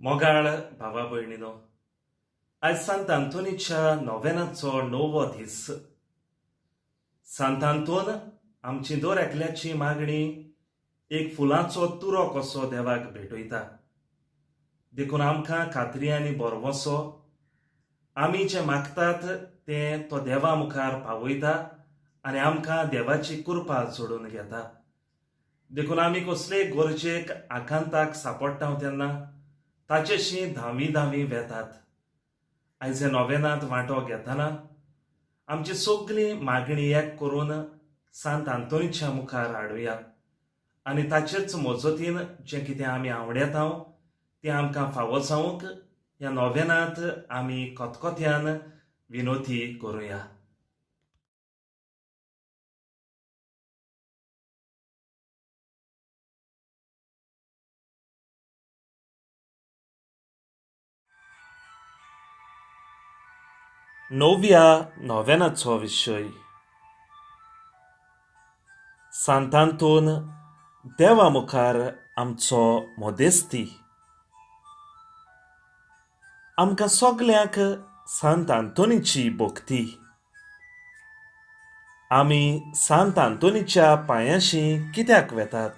मोगाळ भावा भयणीनो, आज सांत आंतोनीच्या नोवेनाचो 9वो दीस. सांत आंतोन आमची दर एकल्याची मागणी एक फुलांचो तुरो कसो देवाक भेटयता. देखून आमकां खात्री आनी बरवसो आमी जे मागतात तें तो देवा मुखार पावयता आनी आमकां देवाची कृपा जोडून घेता. देखून आमी कसलेय गरजेक आकांताक सांपडटा तेन्ना ताचेशी धांवी वेतात. आयज हे नोवेनांत वांटो घेतना आमची सगळी मागणी एक करून सांत आंतोनीच्या मुखार हाडुया आनी ताचेच मजतीन जें कितें आमी आवडेता तें आमकां फावो जावंक ह्या नोवेनांत आमी कोतकोत्यान विनोती करुया. नवव्या नोवेनाचो विशय. सांत आंतोन देवा मुखार आमचो मोदेस्ती. आमकां सगल्यांक सांत आंतोनीची भक्ती. आमी सांत आंतोनीच्या पांयाशी कित्याक वेतात?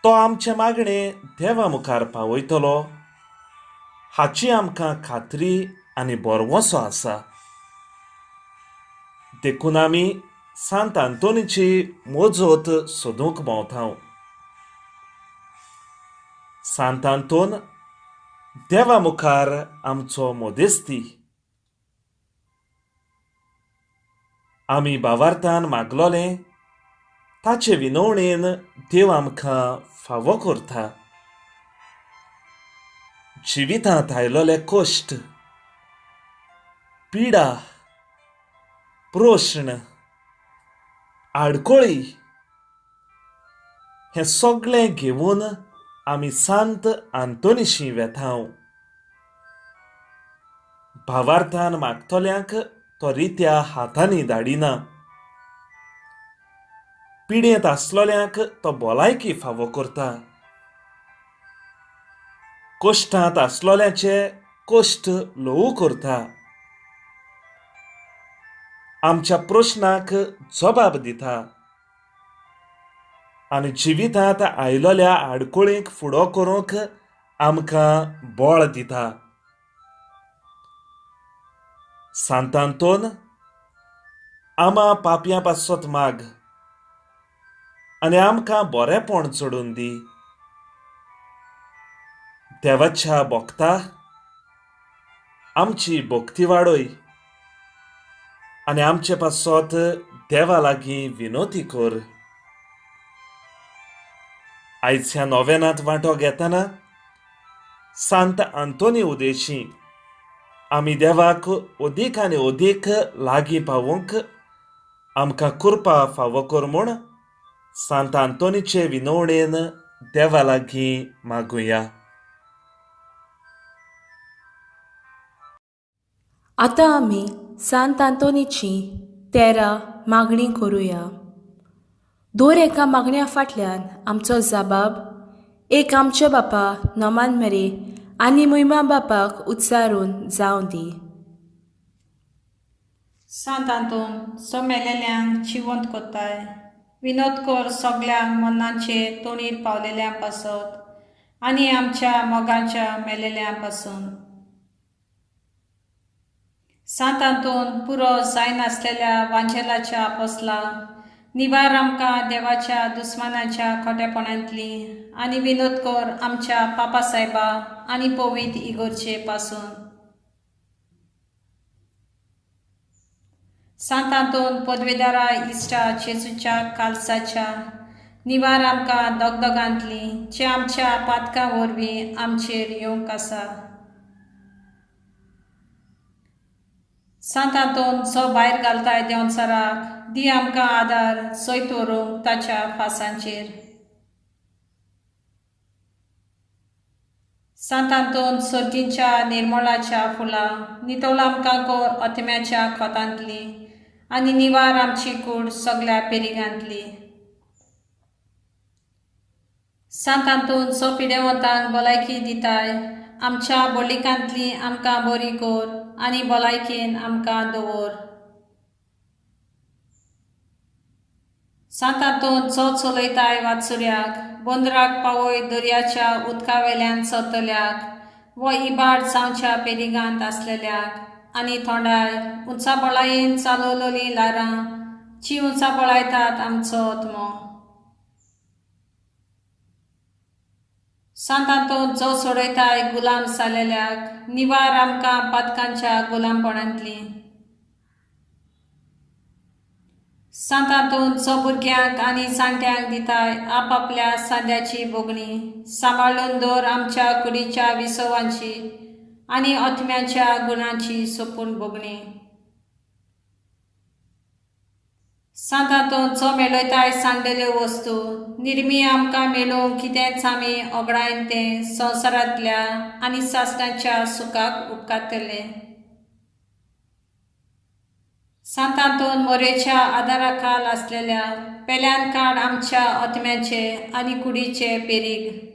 तो आमचे मागणे देवा मुखार पावयतलो हाची आमकां खात्री आनी बरवसो आसा. देखून आमी सांत आंतोनीची मोजत सोदूंक भोंवता. सांत आंतोन देवा मुखार आमचो मोदेस्ती. आमी भावार्थान मागलोलें ताचे विनवणेन देव आमकां फावो करता. जिवितांत आयलोले कश्ट, पिडा, प्रश्न, आडकोळी हें सगळें घेवन आमी सांत आंतोनीशी वेता. भावार्थान मागतल्यांक तो रित्या हातांनी धाडिना. पिडेंत आसलोल्यांक तो भलायकी फावो करता. कश्टांत आसलोल्यांचे कश्ट ल्हवू करता. आमच्या प्रश्नाक जबाब दिता आनी जिवितांत आयलोल्या आडकोळींक फुडो करूंक आमकां बळ दिता. सांत आंतोन आमा पापयां पासत माग आनी आमकां बरेपण जोडून दी. देवाच्या भक्ता आमची भक्ती वाडय आनी आमचे पासत देवा लागीं विनोती कर. आयज ह्या नोवेनांत वांटो घेतना सांत आंतोनी उदेशी आमी देवाक अदीक आनी अदीक लागीं पावूंक आमकां कृपा फावो कर म्हूण सांत आंतोनीचे विनवणेन देवा लागीं मागुया. आतां आमी सांत आंतोनीची 13 मागणी करुया. दर एका मागण्या फाटल्यान आमचो जबाब एक आमचे बापा नोमान मेरे आनी मुयमा बापाक उच्चारून जावं दी. सांत आंतोन सोमेलेल्यांक जिवंत कोत्ताय. विनोद कर सगळ्या मनांचे तोणीर पावलेल्या पासत आनी आमच्या मोगाच्या मेलेल्या पासून. सांत आंतोन पुरो जायनासलेल्या वांजेलाच्या आपोसला निवार आमकां देवाच्या दुस्मानाच्या खोटेपणांतली आनी विनोद कर आमच्या पापा सायबा आनी पवित इगोरचे पासून. सांत आंतोन पदवेदारा इश्टा जेजूच्या कालसाच्या निवार आमकां दोगदोगांतली जे आमच्या पातकां वरवीं आमचेर येवंक आसा. सांत आंतोन जो भायर घालताय देंवचाराक दी आमकां आदार सयत व्हरूंक ताच्या फासांचेर. सांत आंतोन सर्तींच्या निर्मळाच्या फुलां नितळ आमकां कोर अतम्याच्या खोतांतली आनी निवार आमची कूड सगळ्या पेरिगांतली. सांत आंतून पिडेवंतांक भलायकी दिताय, आमच्या बोलिकांतली आमकां बरी कर आनी भलायकेन आमकां दवर. सांत आंतून चलयताय वाचुऱ्याक, बंदराक पावय दर्याच्या उदका वयल्यान सरतल्याक, वो इबाड जावच्या पेरिगांत आसलेल्याक, आनी थोंडाय उंचा बळायेन चालवलोली लारां, जी उंचा बळायतात आमचो आत्मो. सांत आंतून सोडयताय गुलाम जालेल्याक, निवार आमकां पातकांच्या गुलामपणांतली. सांत आंतून भुरग्यांक आनी जाणट्यांक दिताय आपापल्या सांद्याची बोगणी, सांबाळून दवर आमच्या कुडीच्या विसवांची आनी आत्म्याच्या गुणांची सोपून बोगणी. सांत आंतून मेळयताय सांडलेल्यो वस्तू, निर्मी आमकां मेळूंक कितेंच आमी ओगडायन तें संवसारांतल्या आनी सासणाच्या सुखाक उपकारतले. सांत आंतून मोरेच्या आदाराखाल आसलेल्या पेल्यान काड आमच्या आत्म्याचे आनी कुडीचे पेरीग.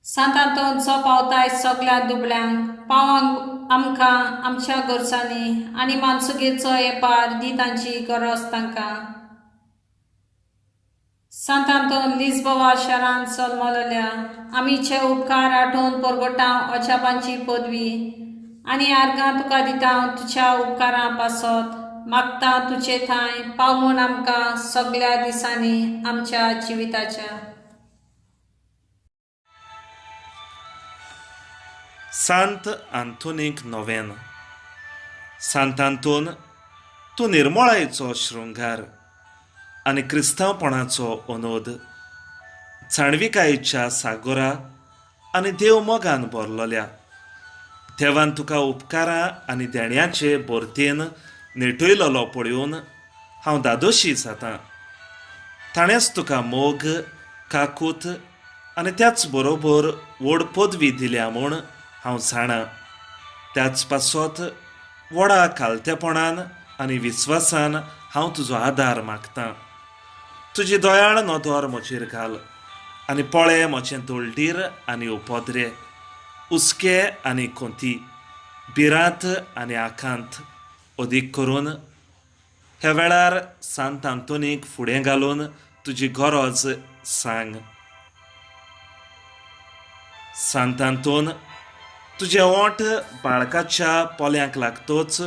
सांत आंतून पावताय सगल्या दुबळ्यांक, पावंक आमकां आमच्या गोरसांनी आनी मानसुगेचो येपार दी तांची गरज तांकां. सांत आंतून लिस्बोवा शारांत जल्मलेल्या आमीचे उपकार आठोवन परगटाव अजापांची पदवी, आनी आर्गां तुका दिता तुज्या उपकारां पासत, मागता तुजे थंय पावून आमकां सगल्या दिसांनी आमच्या जिविताच्या. सांत आंतोनीक नोवेन. सांत आंतोन, तूं निर्मळायेचो शृंगार आनी क्रिस्तांवपणाचो अनोद, जाणविकायेच्या सागोरा आनी देव मोगान भरलोल्या. देवान तुका उपकारां आनी देण्याचे बोरतेन नेटयलोलो पळोवन हांव दादोशी जातां. ताणेंच तुका मोग, काकूत आनी त्याच बरोबर व्हड पदवी दिल्या म्हूण हांव जाणां. त्याच पासत व्हडा खालतेपणान आनी विस्वासान हांव तुजो आदार मागतां. तुजी दोयाळ नदर म्हजेर घाल आनी पळे म्हजें दोलडीर आनी उपद्रे, उस्के आनी खोंती, भिरांत आनी आकांत अदीक करून. ह्या वेळार सांत आंतोनीक फुडें घालून तुजी गरज सांग. सांत आंतोन, तुजे ओंठ बाळकाच्या पोल्यांक लागतोच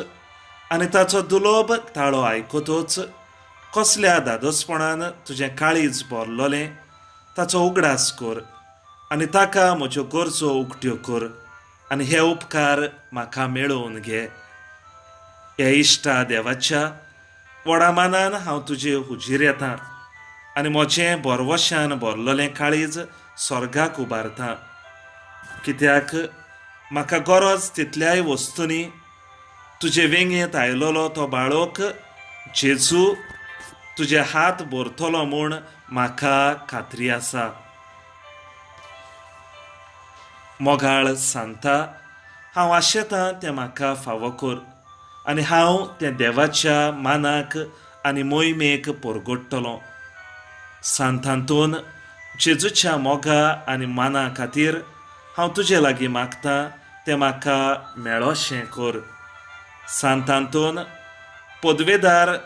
आनी ताचो दुलोब ताळो आयकतोच कसल्या दादोसपणान तुजें काळीज भरलोलें ताचो उगडास कर आनी ताका म्हज्यो गरजो उक्त्यो कर आनी हे उपकार म्हाका मेळोवन घे. हे इश्टा देवाच्या व्हडा मानान हांव तुजे हुजीर येतां आनी म्हजें बरवशान भरलोलें काळीज स्वर्गाक उबारतां. कित्याक म्हाका गरज तितल्याय वस्तूंनी तुजे वेंगेंत आयलोलो तो बाळोक जेजू तुजे हात भरतलो म्हूण म्हाका खात्री आसा. मोगाळ सांता, हांव आशेतां तें म्हाका फावो कर आनी हांव तें देवाच्या मानाक आनी मोहिमेक परगडटलों. सांत आंतोन, जेजूच्या मोगा आनी माना खातीर हांव तुजे लागीं मागतां तें म्हाका मेळोशें कर. सांत आंतोन, पदवेदार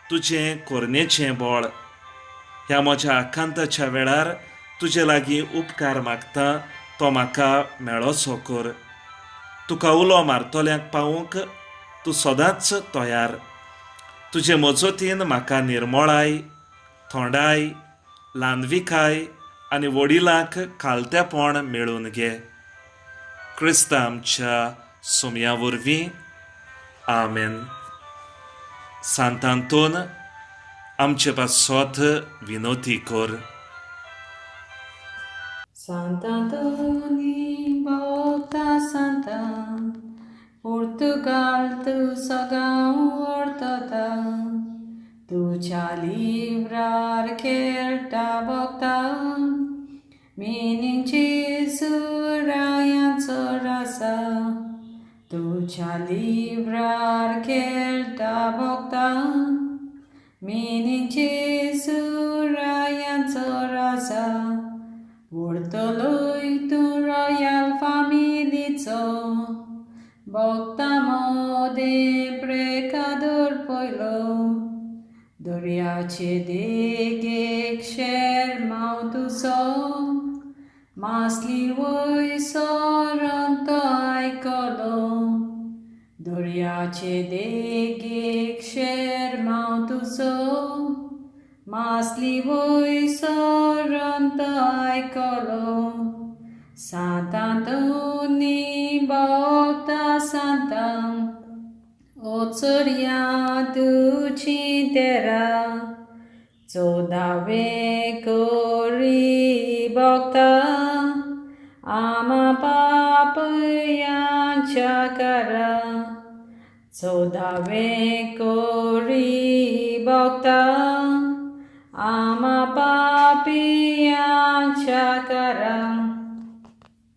तुजें कोरनेचें बळ, ह्या म्हज्या आकांताच्या वेळार तुजे लागीं उपकार मागतां तो म्हाका मेळोसो कर. तुका उलो मारतल्यांक पावूंक तूं सदांच तयार. तुजे मजतीन म्हाका निर्मळाय, थोंडाय, ल्हानविकाय आनी वडिलांक खालतेपण मेळून घे. क्रिस्त आमच्या सुमया वरवीं. आमेन. सांत आंतोन, आमचे पासत विनोती कर. सांत आंतोनी भोवता सांता, पुर्तुगाल तुजो गांव व्हरतता, तुज्या लिव्रार खेळटा भोगता, मिनींग जेजू रायांचो रासा, तुज्या लिव्रार खेळटा भोगता, मिनींग जेजू रायांचो Portoloi tu royal familico, Bogta mode precador poilo, Doriace de ksher mautuso, Masli voi soronto aikolo, Doriace de ksher mautuso, Masli voi soronto aikolo, Sant'Antoni bocta santam, Otsoria duci terra, Zodave kori bocta, Ama papayan chakara, Zodave kori bocta, Ama papayan chakara.